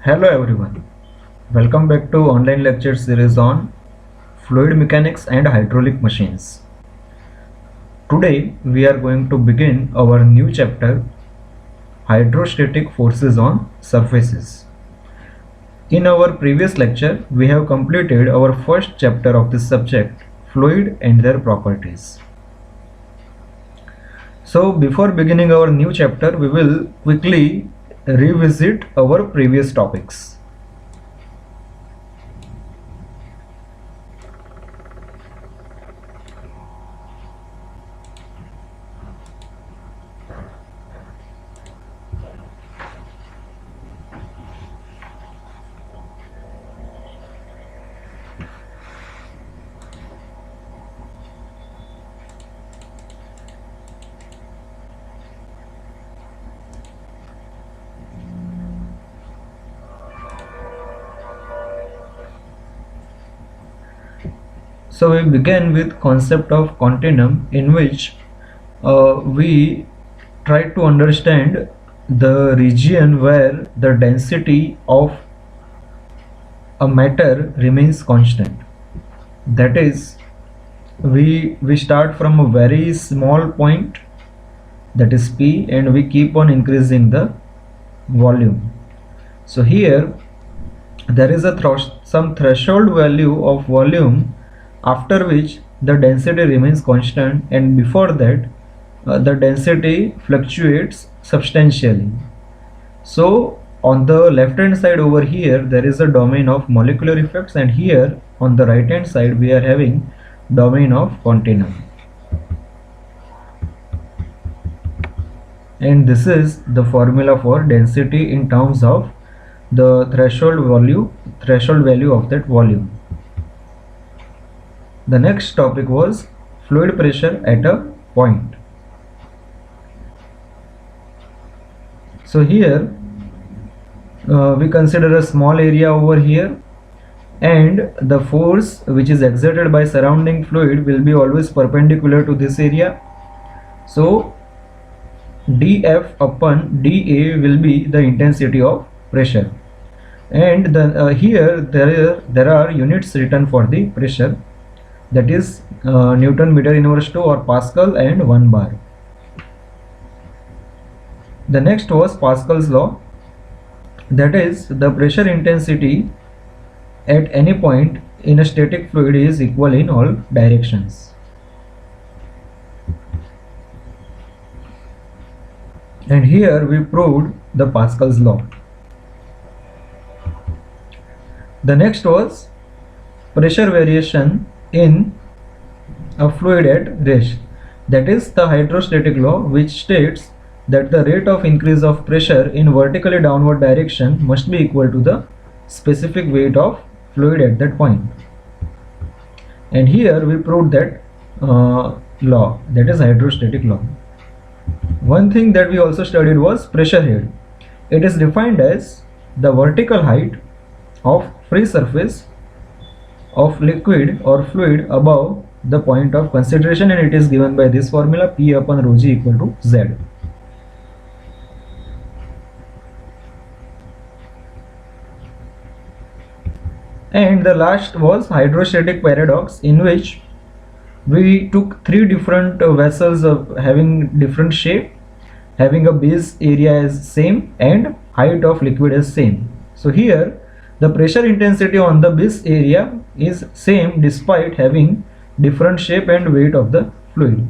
Hello everyone, welcome back to online lecture series on fluid mechanics and hydraulic machines. Today we are going to begin our new chapter, hydrostatic forces on surfaces. In our previous lecture we have completed our first chapter of this subject, fluid and their properties. So before beginning our new chapter we will quickly revisit our previous topics. So we begin with concept of continuum, in which we try to understand the region where the density of a matter remains constant. That is, we start from a very small point, that is P, and we keep on increasing the volume. So here there is a some threshold value of volume after which the density remains constant, and before that the density fluctuates substantially. So on the left hand side over here there is a domain of molecular effects, and here on the right hand side we are having domain of continuum, and this is the formula for density in terms of the threshold value of that volume. The next topic was fluid pressure at a point. So here we consider a small area over here, and the force which is exerted by surrounding fluid will be always perpendicular to this area. So dF upon dA will be the intensity of pressure, and here there are units written for the pressure, that is Newton meter inverse 2 or Pascal and 1 bar. The next was Pascal's law, that is the pressure intensity at any point in a static fluid is equal in all directions. And here we proved the Pascal's law. The next was pressure variation in a fluid at rest, that is the hydrostatic law, which states that the rate of increase of pressure in vertically downward direction must be equal to the specific weight of fluid at that point. And here we proved that law, that is hydrostatic law. One thing that we also studied was pressure head. It is defined as the vertical height of free surface of liquid or fluid above the point of consideration, and it is given by this formula, P upon rho g equal to Z. And the last was hydrostatic paradox, in which we took three different vessels of having different shape, having a base area as same and height of liquid as same. So here the pressure intensity on the base area is same despite having different shape and weight of the fluid.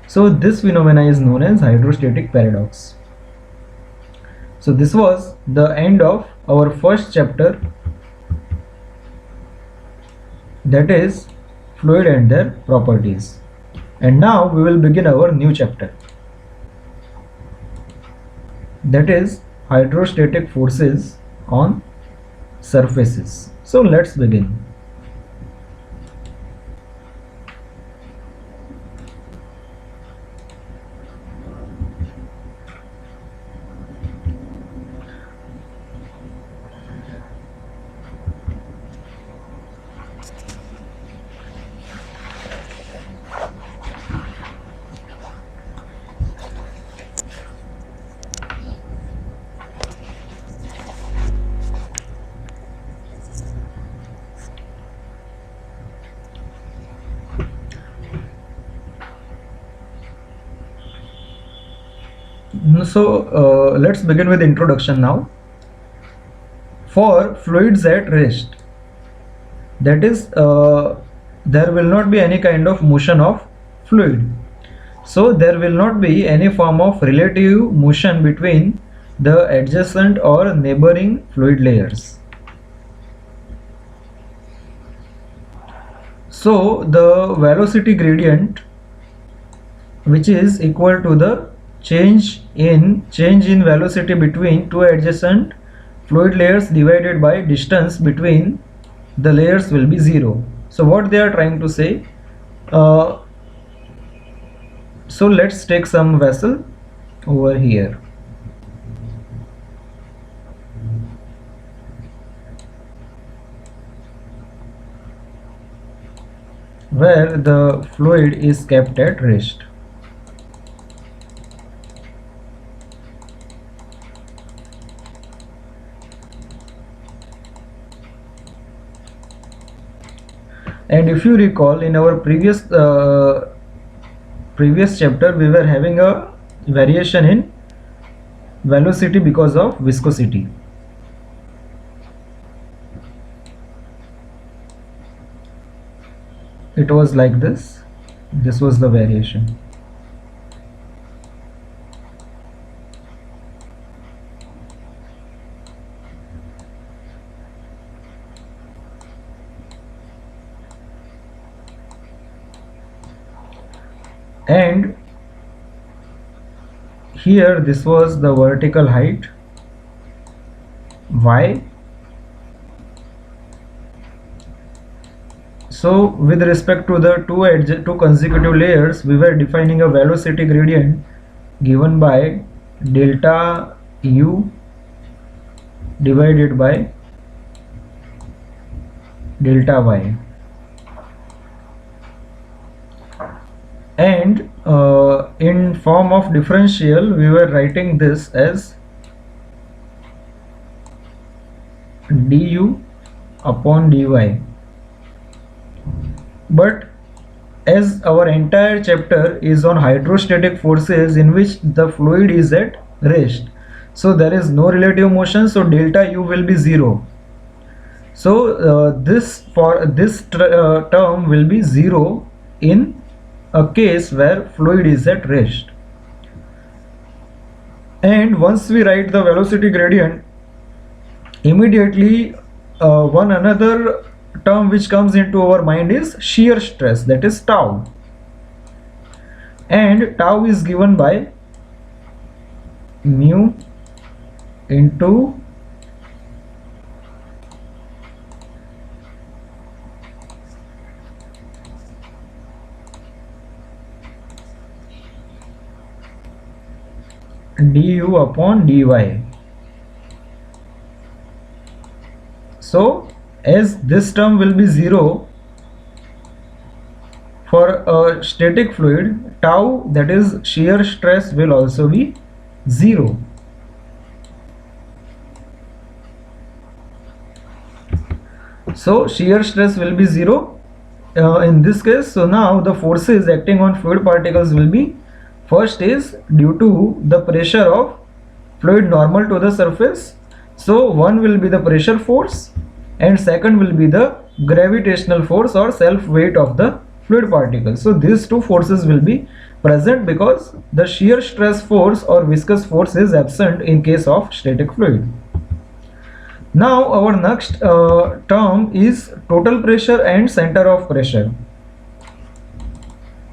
So this phenomena is known as hydrostatic paradox. So this was the end of our first chapter, that is fluid and their properties. And now we will begin our new chapter, that is hydrostatic forces on surfaces. So let's begin. So let's begin with introduction now. For fluids at rest, that is, there will not be any kind of motion of fluid. So there will not be any form of relative motion between the adjacent or neighboring fluid layers. So the velocity gradient, which is equal to the change in velocity between two adjacent fluid layers divided by distance between the layers, will be zero. So what they are trying to say, so let's take some vessel over here. Where the fluid is kept at rest. And if you recall, in our previous chapter, we were having a variation in velocity because of viscosity. It was like this. This was the variation. And here this was the vertical height y. So with respect to the two consecutive layers, we were defining a velocity gradient given by delta u divided by delta y. And in form of differential, we were writing this as du upon dy. But as our entire chapter is on hydrostatic forces in which the fluid is at rest, so there is no relative motion, so delta u will be 0. So this term will be 0 in a case where fluid is at rest. And once we write the velocity gradient, immediately one another term which comes into our mind is shear stress, that is tau. And tau is given by mu into du upon dy. So as this term will be 0 for a static fluid, tau, that is shear stress, will also be 0. So shear stress will be 0 in this case. So now the forces acting on fluid particles will be, first is due to the pressure of fluid normal to the surface. So one will be the pressure force and second will be the gravitational force or self weight of the fluid particles. So these two forces will be present because the shear stress force or viscous force is absent in case of static fluid. Now our next term is total pressure and center of pressure.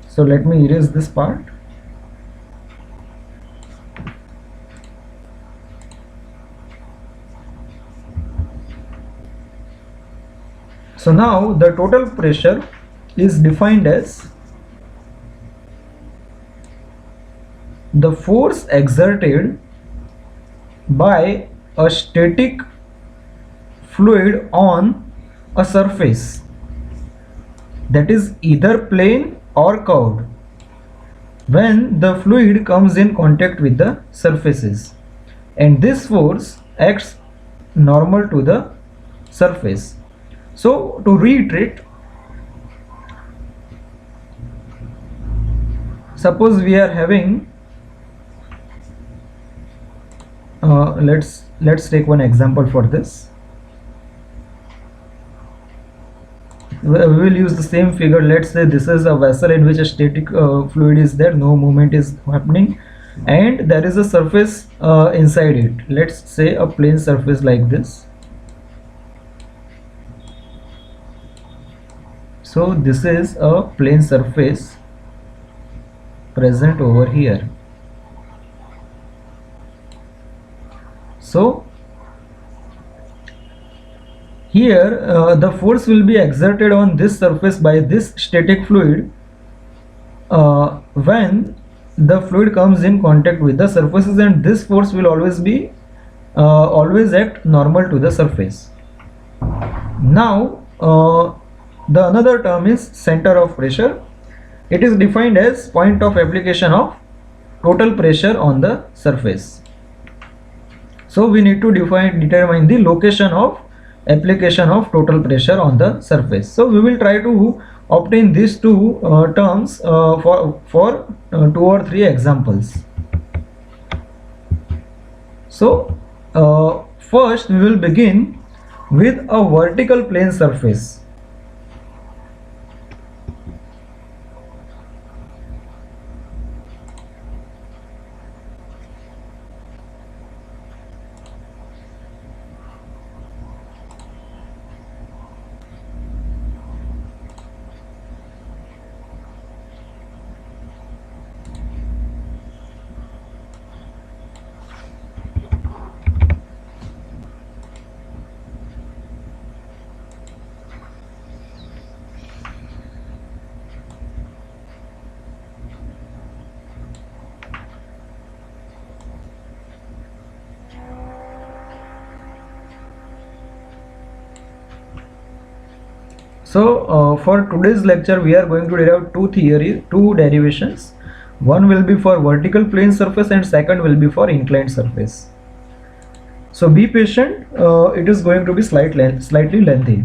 So let me erase this part. So now the total pressure is defined as the force exerted by a static fluid on a surface that is either plane or curved when the fluid comes in contact with the surfaces, and this force acts normal to the surface. So to reiterate, suppose we are having let's take one example for this. We will use the same figure. Let's say this is a vessel in which a static fluid is there, no movement is happening, and there is a surface inside it. Let's say a plane surface like this. So this is a plane surface present over here. So here the force will be exerted on this surface by this static fluid when the fluid comes in contact with the surfaces, and this force will always act normal to the surface. Now the another term is center of pressure. It is defined as point of application of total pressure on the surface. So we need to determine the location of application of total pressure on the surface. So we will try to obtain these two terms for 2 or 3 examples. So first we will begin with a vertical plane surface. So for today's lecture we are going to derive two derivations. One will be for vertical plane surface and second will be for inclined surface. So be patient, it is going to be slightly lengthy.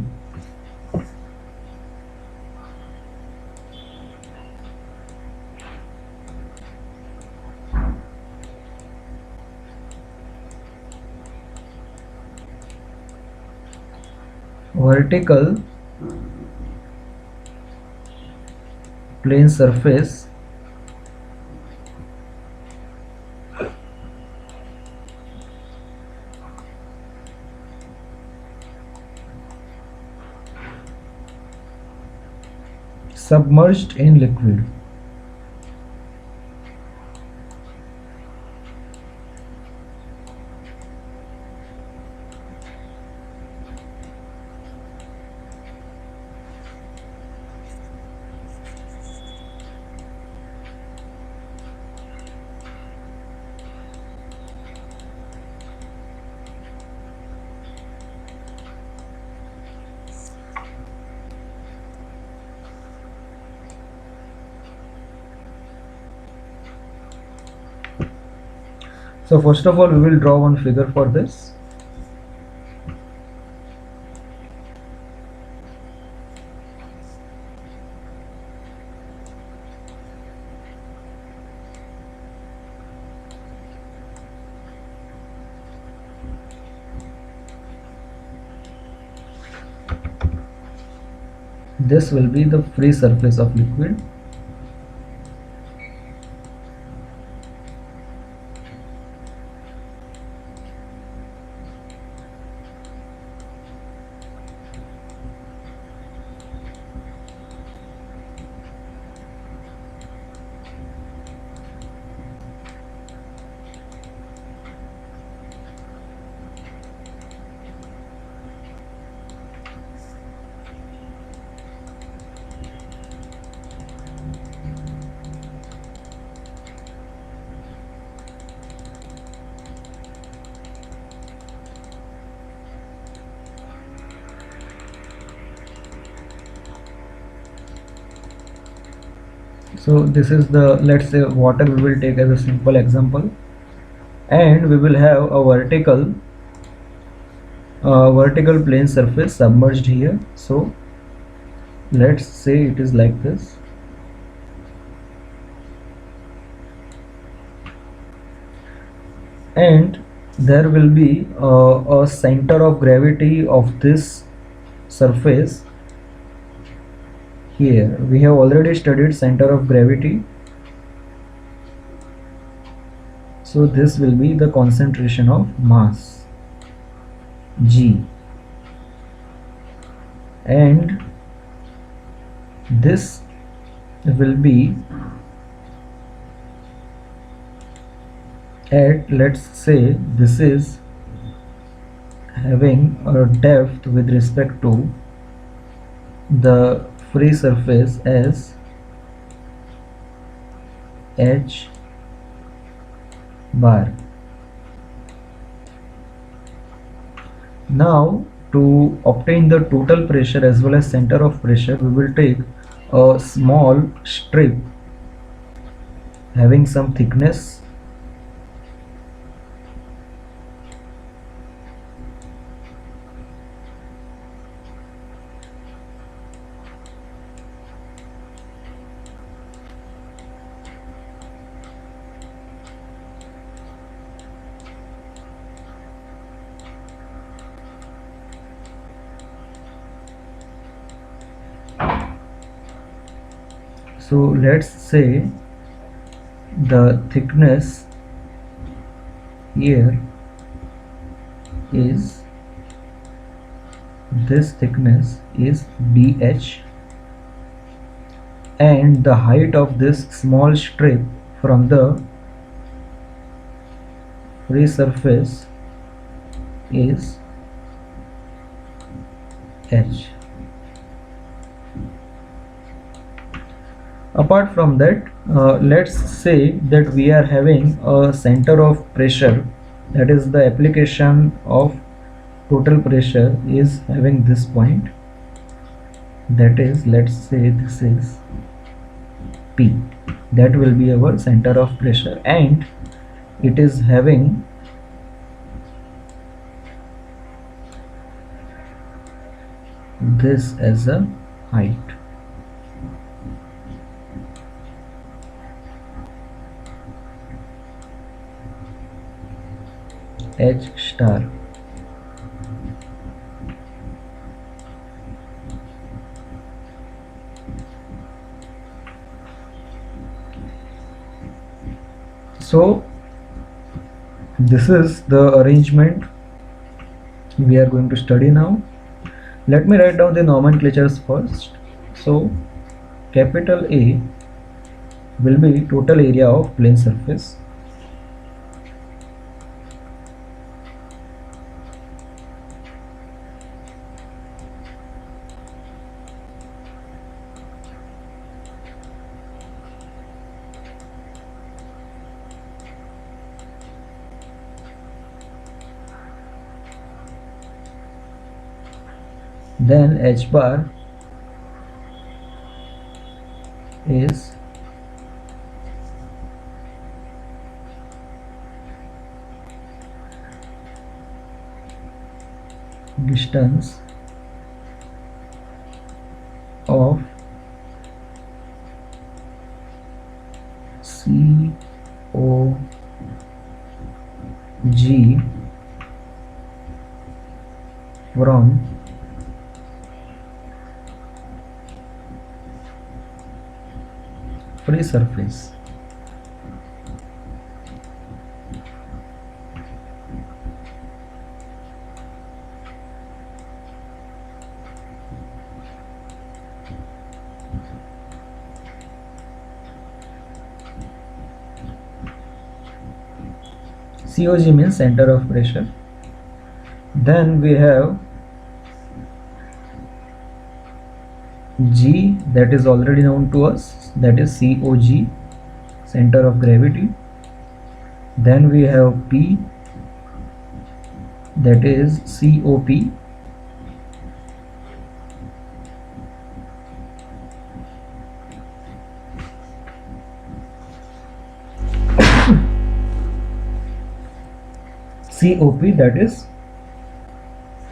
Vertical plane surface submerged in liquid. So first of all we will draw one figure for this. This will be the free surface of liquid. So this is the, let's say, water we will take as a simple example, and we will have a vertical plane surface submerged here. So let's say it is like this. And there will be a center of gravity of this surface. Here we have already studied center of gravity, so this will be the concentration of mass G, and this will be at, let's say this is having a depth with respect to the free surface as h bar. Now to obtain the total pressure as well as center of pressure, we will take a small strip having some thickness, so let's say the thickness here is, this thickness is dh, and the height of this small strip from the free surface is h. Apart from that, let's say that we are having a center of pressure, that is the application of total pressure is having this point, that is, let's say this is P, that will be our center of pressure, and it is having this as a height. H star. So this is the arrangement we are going to study now. Let me write down the nomenclatures first. So capital A will be total area of plane surface. Then H bar is distance of COG from free surface. COG means center of pressure. Then we have G, that is already known to us, that is COG, center of gravity. Then we have P, that is COP. COP, that is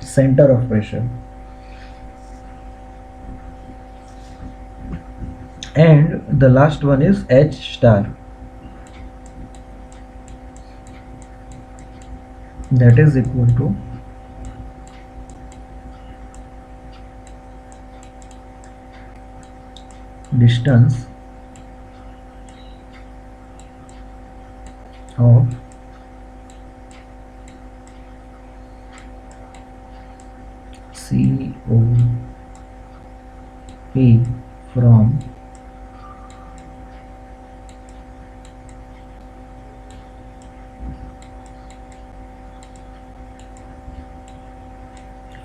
center of pressure. And the last one is H star. that is equal to distance of COP from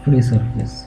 free surface.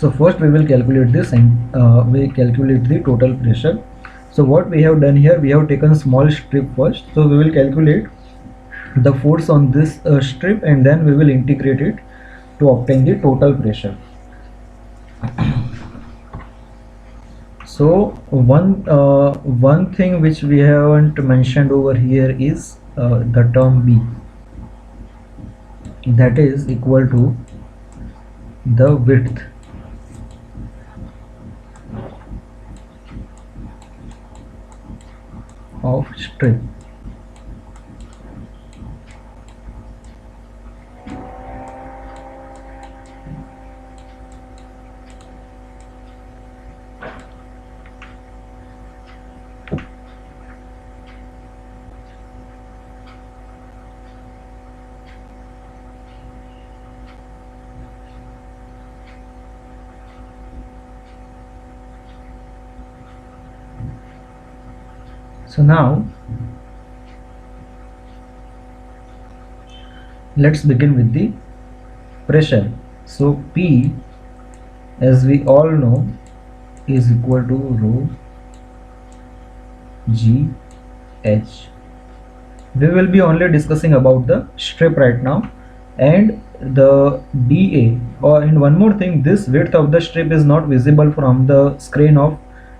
So first we will calculate this, and we calculate the total pressure. So what we have done here, we have taken small strip first. So we will calculate the force on this strip, and then we will integrate it to obtain the total pressure. So one thing which we haven't mentioned over here is the term B, that is equal to the width of strip. So now let's begin with the pressure. So P, as we all know, is equal to rho G H. We will be only discussing about the strip right now, and the dA, or in one more thing, this width of the strip is not visible from the screen of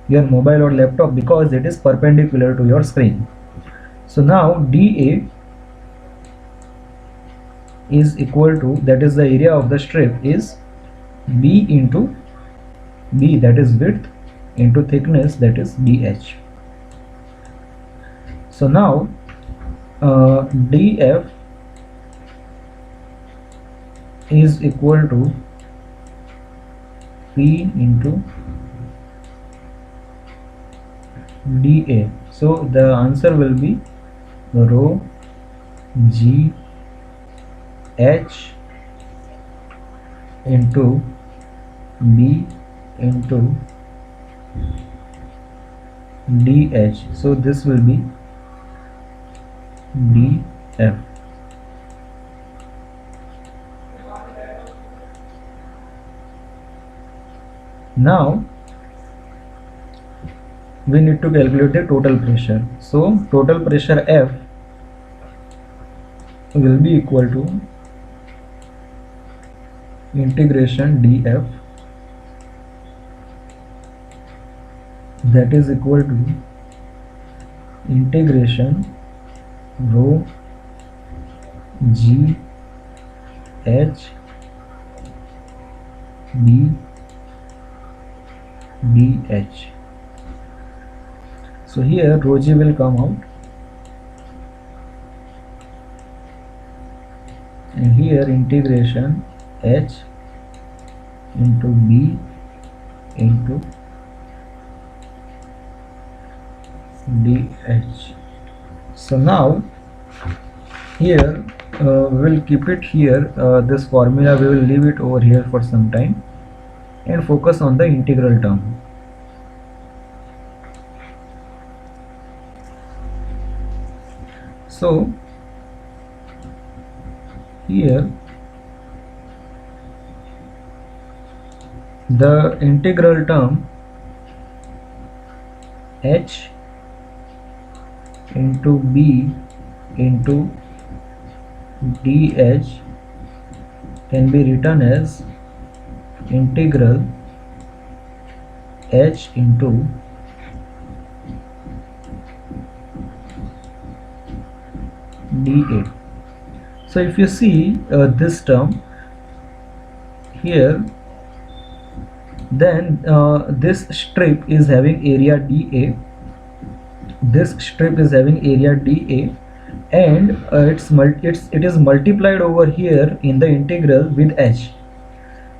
your mobile or laptop because it is perpendicular to your screen. So now dA is equal to, that is the area of the strip, is B into B, that is width, into thickness, that is dH. So now dF is equal to P into dA. So the answer will be rho G H into B into dH. So this will be dF. Now we need to calculate the total pressure. So total pressure F will be equal to integration dF, that is equal to integration rho G H B dH. So here rho G will come out, and here integration H into B into dH. So now here we will keep it here, this formula we will leave it over here for some time and focus on the integral term. So here the integral term h into b into dh can be written as integral h into dA. So if you see this term here, then this strip is having area dA, this strip is having area dA, and it is multiplied over here in the integral with h.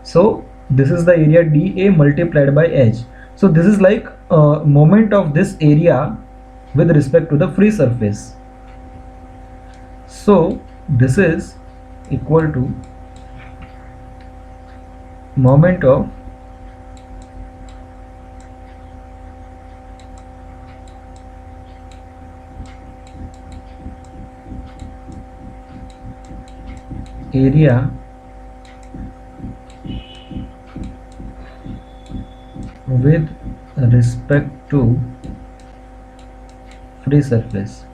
So this is the area dA multiplied by h. So this is like moment of this area with respect to the free surface. So this is equal to moment of area with respect to free surface.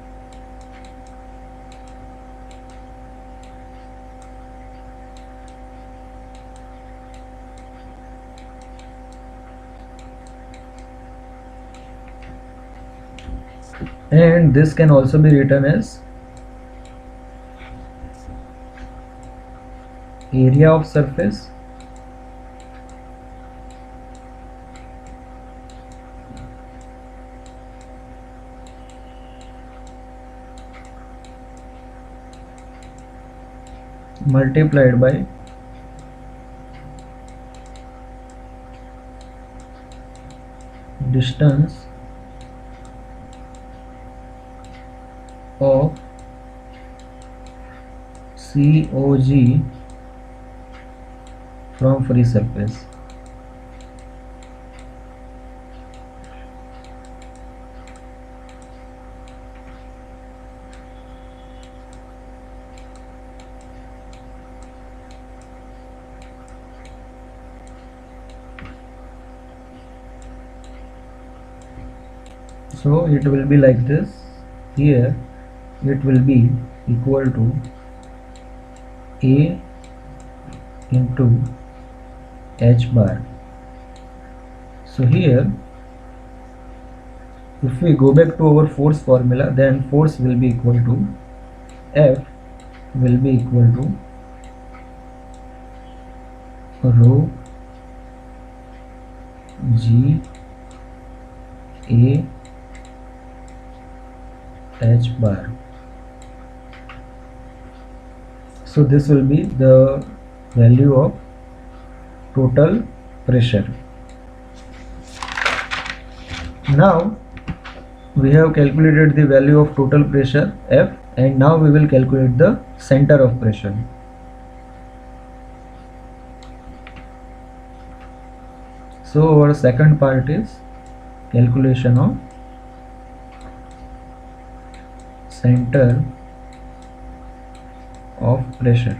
And this can also be written as area of surface multiplied by distance of COG from free surface. So it will be like this. Here it will be equal to A into H bar. So here if we go back to our force formula, then force will be equal to F will be equal to rho G A H bar. So this will be the value of total pressure. Now we have calculated the value of total pressure F, and now we will calculate the center of pressure. So our second part is calculation of center of pressure.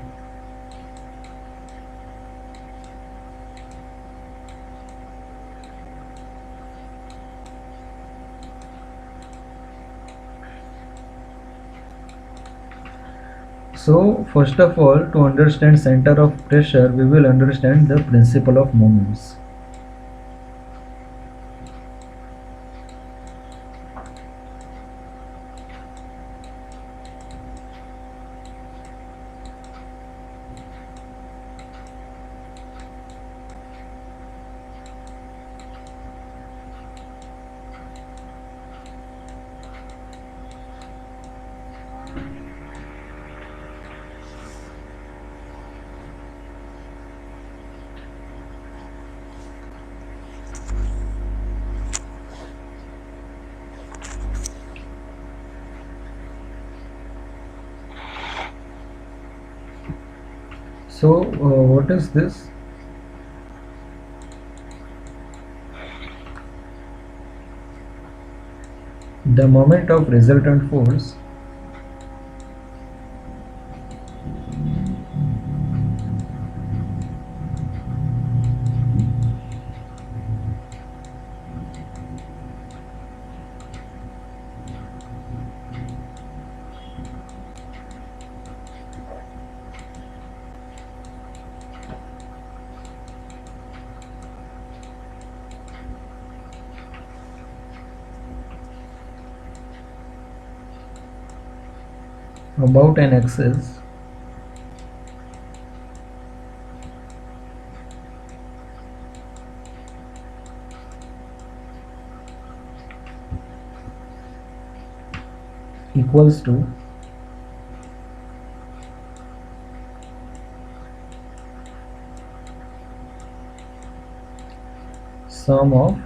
So first of all, to understand center of pressure, we will understand the principle of moments. So what is this? The moment of resultant force about an axis equals to sum of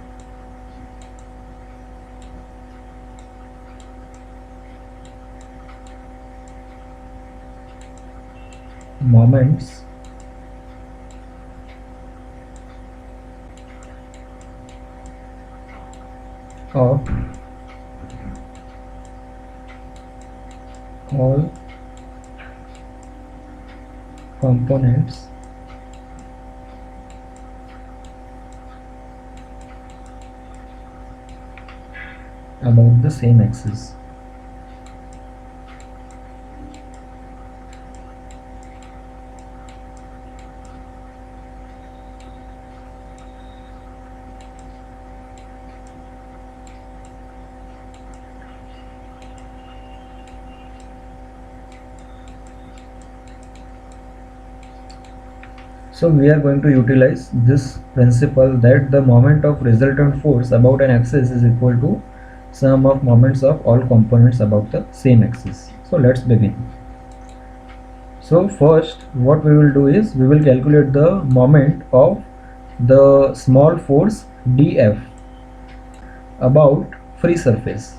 moments of all components about the same axis. So we are going to utilize this principle that the moment of resultant force about an axis is equal to sum of moments of all components about the same axis. So let's begin. So first what we will do is we will calculate the moment of the small force dF about free surface.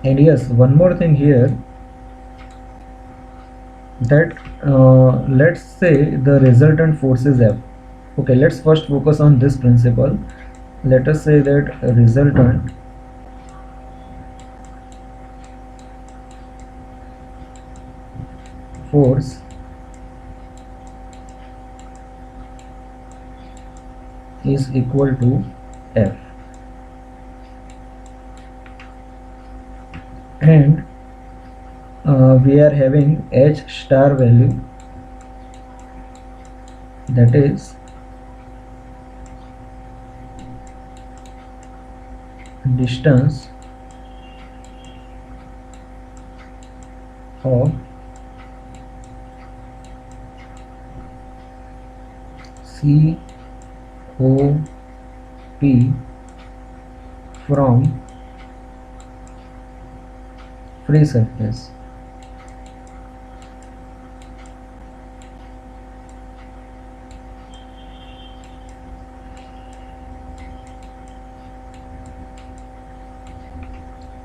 And yes, one more thing here, that let's say the resultant force is F. Okay, let's first focus on this principle. Let us say that resultant force is equal to F, and we are having H star value, that is distance of COP from free surface.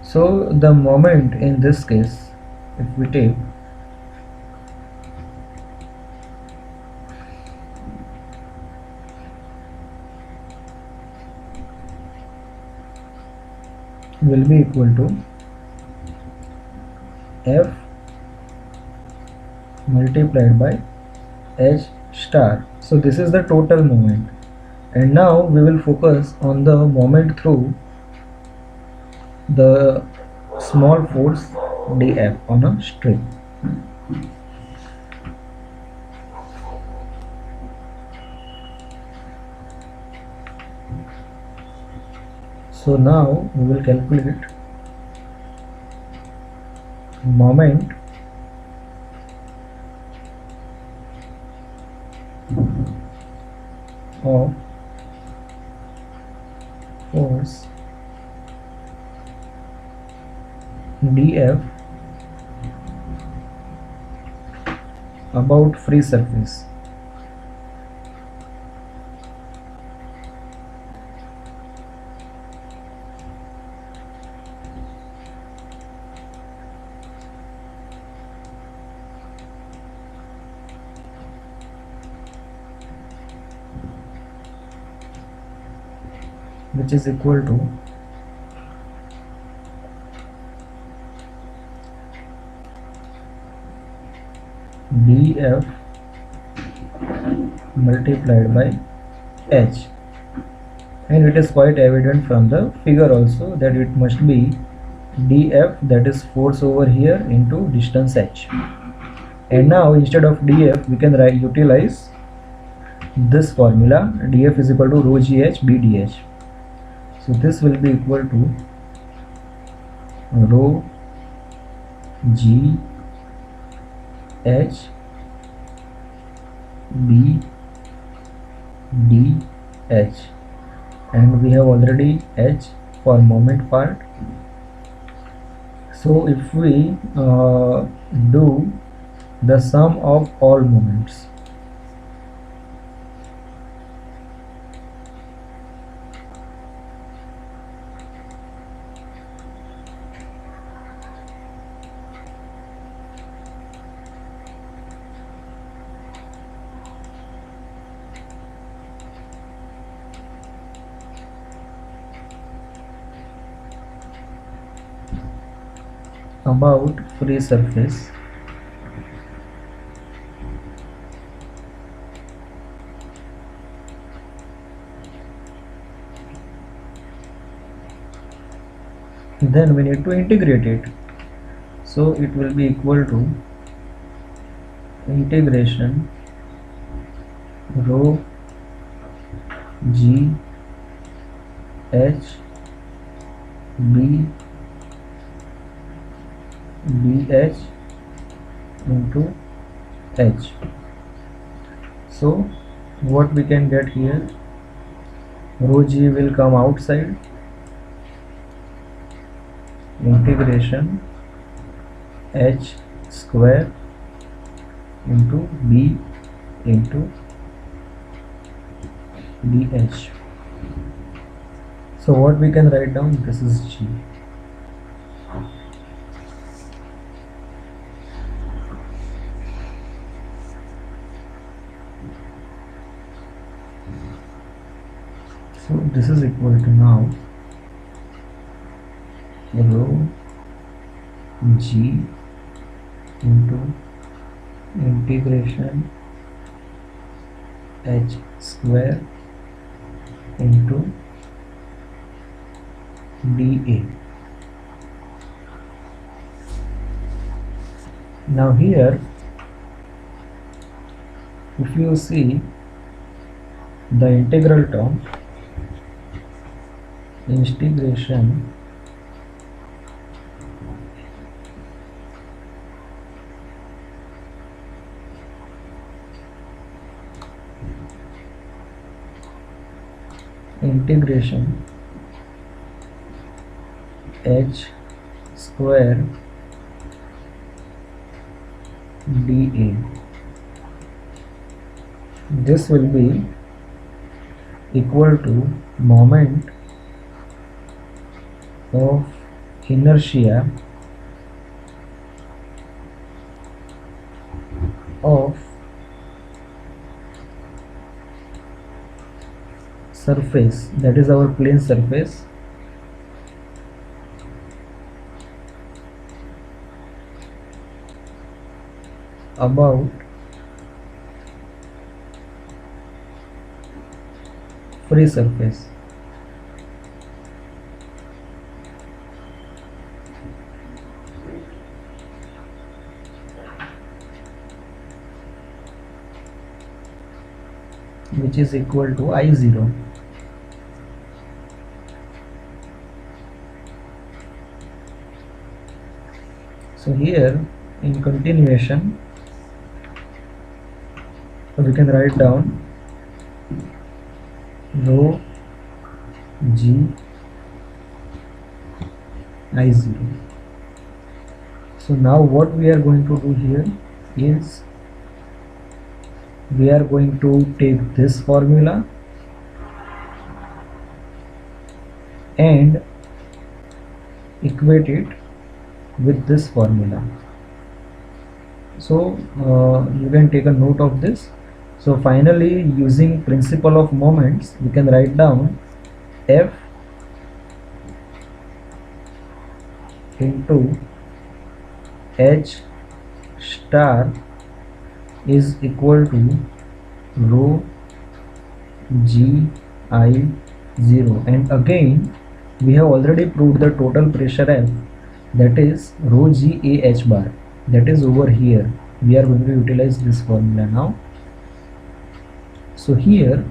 So the moment in this case, if we take will be equal to F multiplied by H star. So this is the total moment, and now we will focus on the moment through the small force dF on a string. So now we will calculate moment of force dF about free surface. Which is equal to dF multiplied by H, and it is quite evident from the figure also that it must be dF, that is force over here, into distance H. And now instead of dF we can utilize this formula, dF is equal to rho gh b dh. So this will be equal to rho G H B D H, and we have already H for moment part. So if we do the sum of all moments, about free surface, then we need to integrate it. So it will be equal to integration rho G H B dH into H. So what we can get here, rho G will come outside, integration H square into B into dH. So what we can write down, this is G. So this is equal to now rho G into integration H square into dA. Now here, if you see the integral term, integration H square dA, this will be equal to moment of inertia of surface, that is our plane surface, about free surface. Which is equal to I0. So here in continuation we can write down rho G I0. So now what we are going to do here is we are going to take this formula and equate it with this formula. So you can take a note of this. So finally, using principle of moments, we can write down F into H star is equal to rho G I 0, and again we have already proved the total pressure F, that is rho G A H bar, that is over here. We are going to utilize this formula now. So here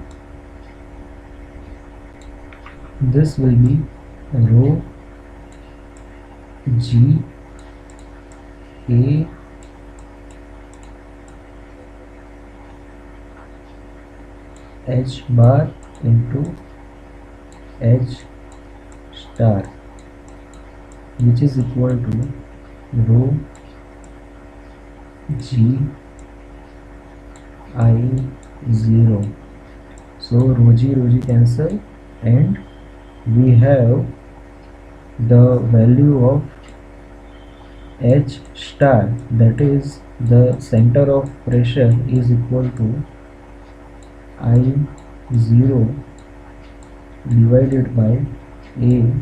this will be rho G A H bar into H star, which is equal to rho G I 0. So rho G cancel, and we have the value of H star, that is the center of pressure, is equal to I 0 divided by A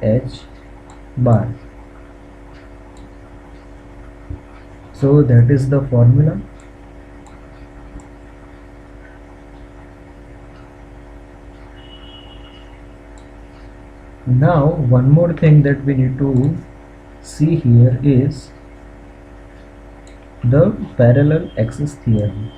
H bar. So that is the formula. Now one more thing that we need to see here is the parallel axis theorem.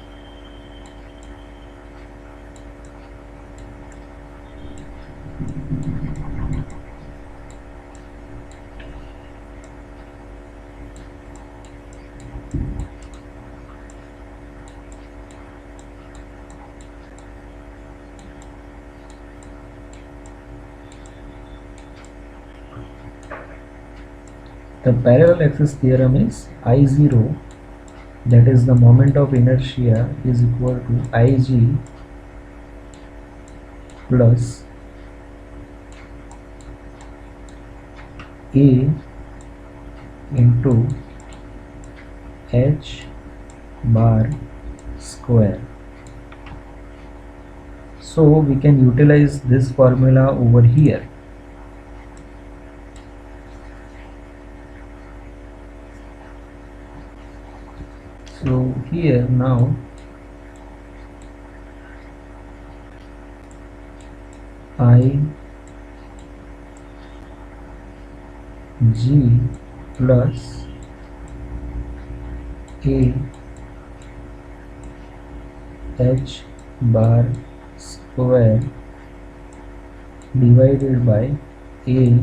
The parallel axis theorem is I0, that is the moment of inertia, is equal to Ig plus A into H bar square. So we can utilize this formula over here. So here now I G plus A H bar square divided by A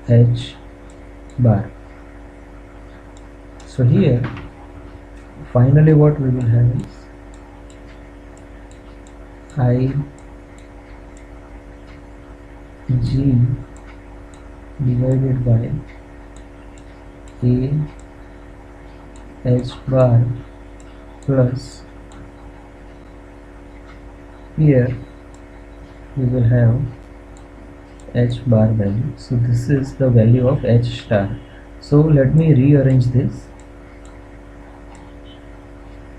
H bar. So here finally what we will have is I G divided by A H bar plus, here we will have H bar value. So this is the value of H star. So let me rearrange this.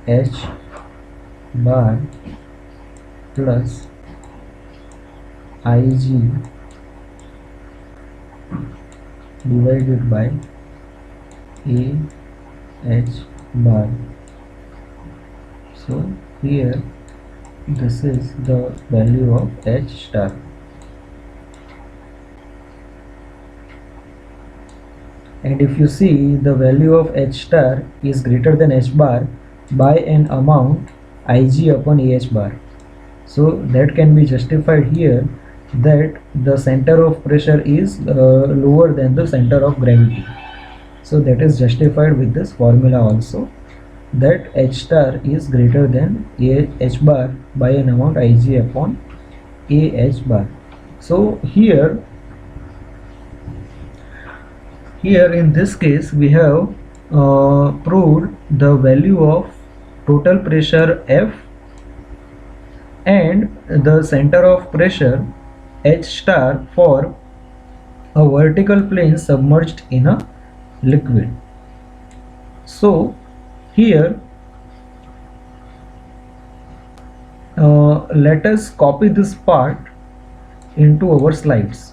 H bar plus Ig divided by A H bar. So here this is the value of H star. And if you see, the value of H star is greater than H bar by an amount Ig upon AH bar. So that can be justified here, that the center of pressure is lower than the center of gravity. So that is justified with this formula also, that H star is greater than H bar by an amount Ig upon AH bar. So here in this case we have proved the value of total pressure F and the center of pressure H star for a vertical plane submerged in a liquid. So here let us copy this part into our slides.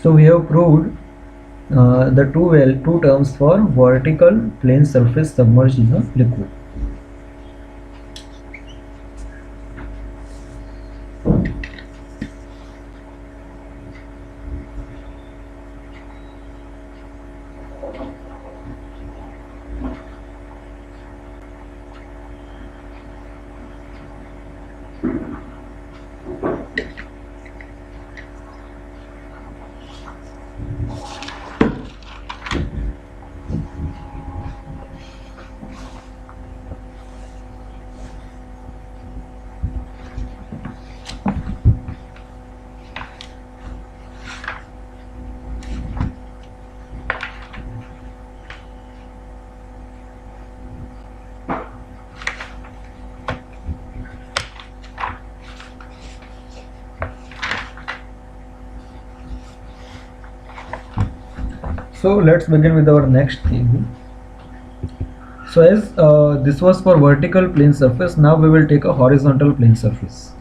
So we have proved the two terms for vertical plane surface submerged in a liquid. So let's begin with our next table. So as this was for vertical plane surface, now we will take a horizontal plane surface.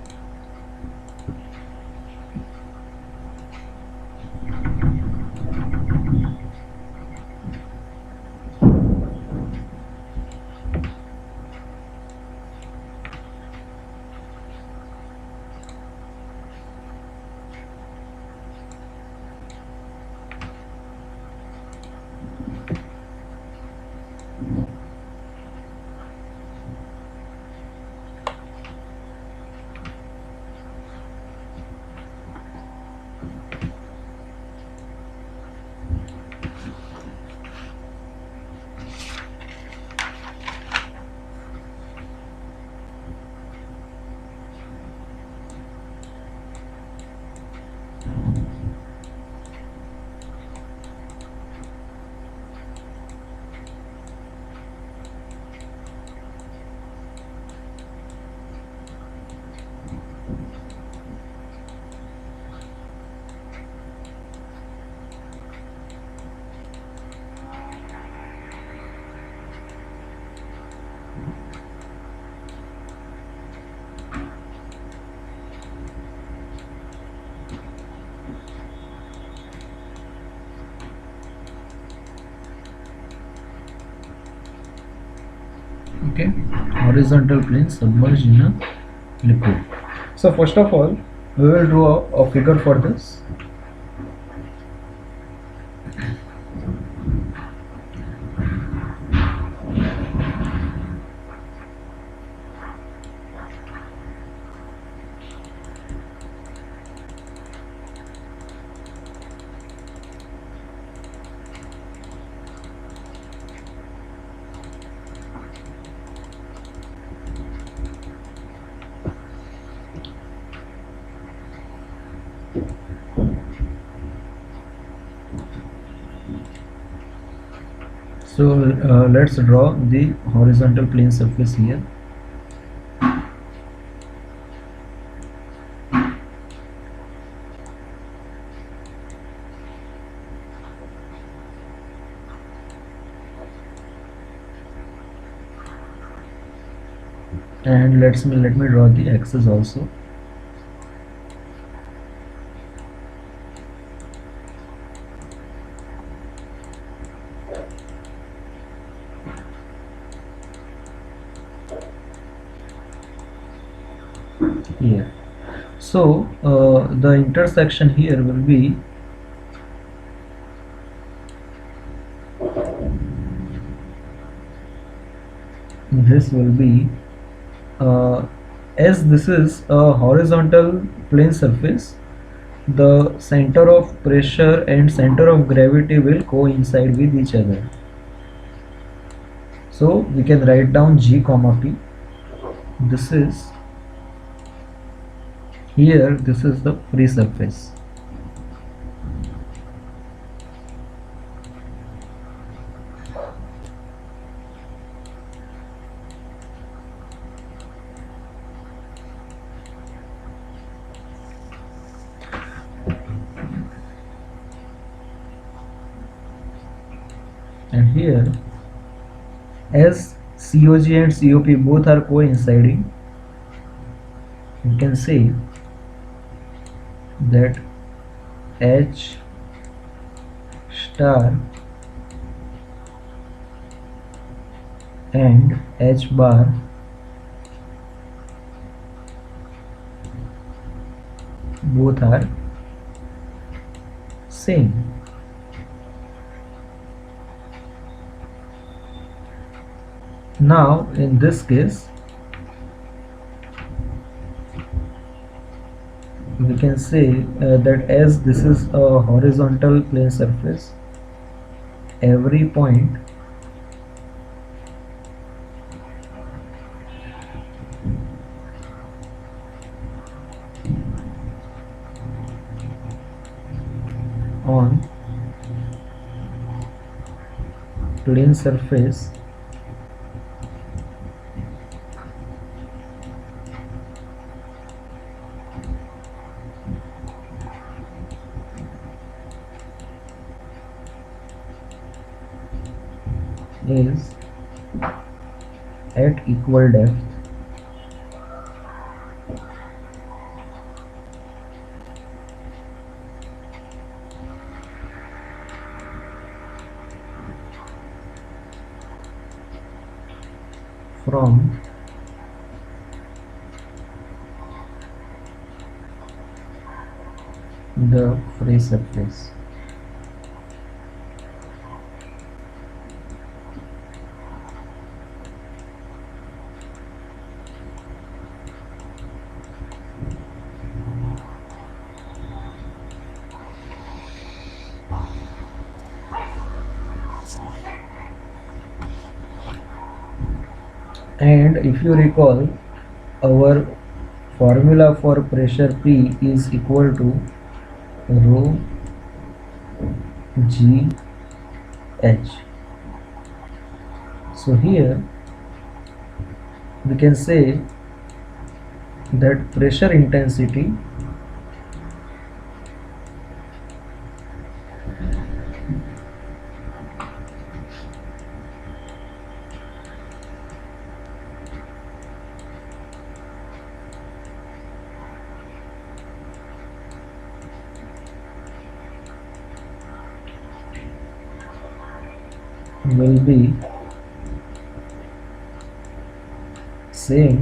Okay, horizontal plane submerged in a liquid. So first of all, we will draw a figure for this. So let's draw the horizontal plane surface here. And let me draw the axis also. Here. So the intersection here will be as this is a horizontal plane surface, the center of pressure and center of gravity will coincide with each other. So we can write down G comma P. This is here, this is the free surface. And here, as COG and COP both are coinciding, you can say that H star and H bar both are same. Now in this case we can say that as this is a horizontal plane surface, every point on plane surface is at equal depth from the free surface. And if you recall, our formula for pressure P is equal to rho g h. So here we can say that pressure intensity will be same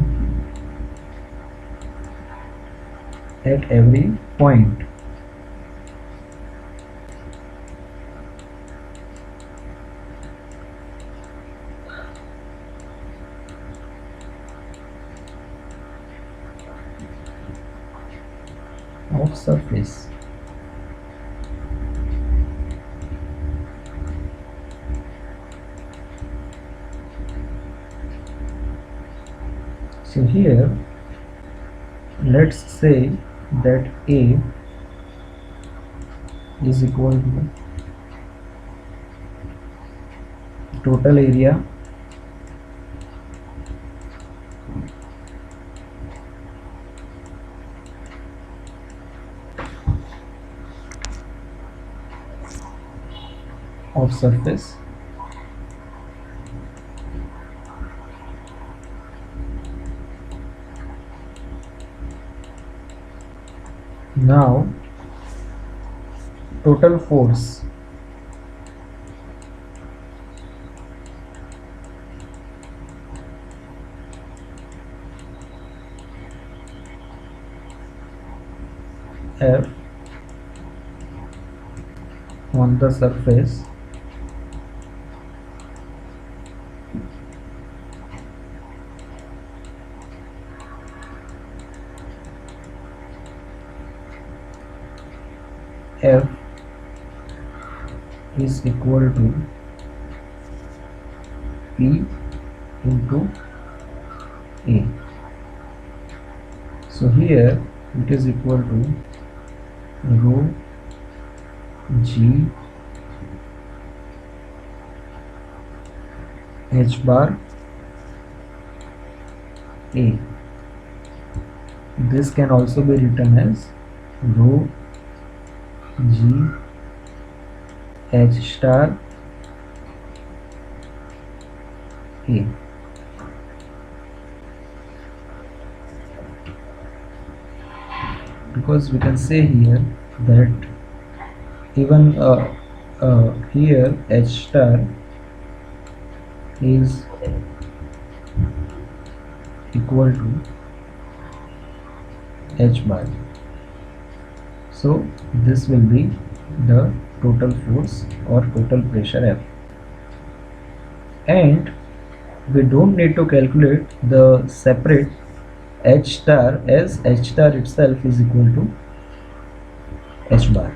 at every point. Of surface. So here let's say that A is equal to total area of surface now total force F on the surface F is equal to P into A. So here it is equal to rho G H bar A. This can also be written as rho G H star A. Because we can say here that even here H star is equal to H bar. So this will be the total force or total pressure F, and we don't need to calculate the separate H star, as H star itself is equal to H bar.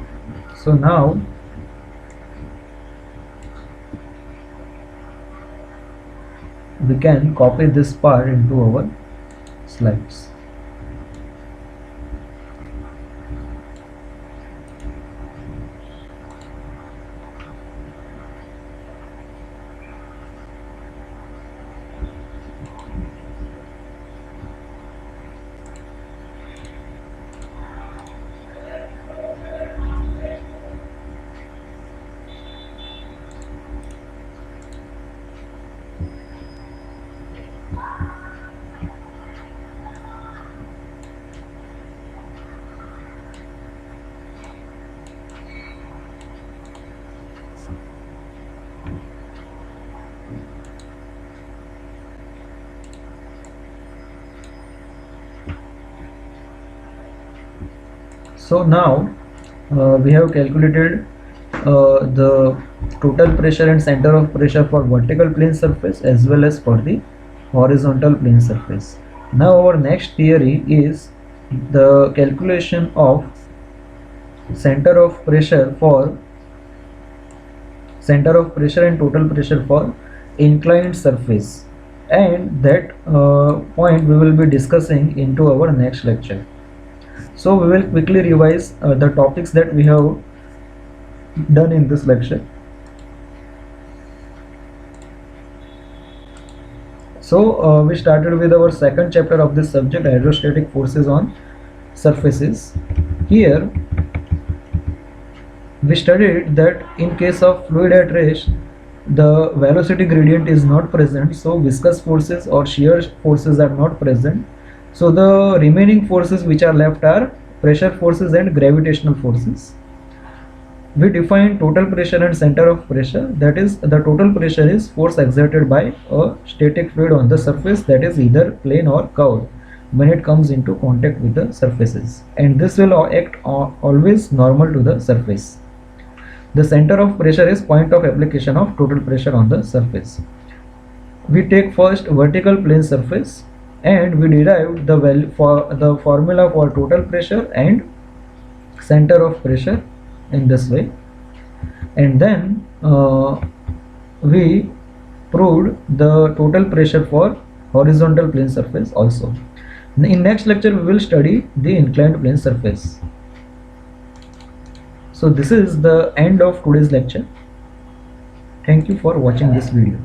So now we can copy this part into our slides. So now we have calculated the total pressure and center of pressure for vertical plane surface as well as for the horizontal plane surface. Now our next theory is the calculation of center of pressure and total pressure for inclined surface, and that point we will be discussing into our next lecture. So we will quickly revise the topics that we have done in this lecture. So we started with our second chapter of this subject, hydrostatic forces on surfaces. Here we studied that in case of fluid at rest, the velocity gradient is not present, so viscous forces or shear forces are not present. So the remaining forces which are left are pressure forces and gravitational forces. We define total pressure and center of pressure. That is, the total pressure is force exerted by a static fluid on the surface, that is either plane or curved, when it comes into contact with the surfaces, and this will act always normal to the surface. The center of pressure is point of application of total pressure on the surface. We take first vertical plane surface, and we derive the value for the formula for total pressure and center of pressure in this way, and then we proved the total pressure for horizontal plane surface also. In next lecture we will study the inclined plane surface. So this is the end of today's lecture. Thank you for watching this video.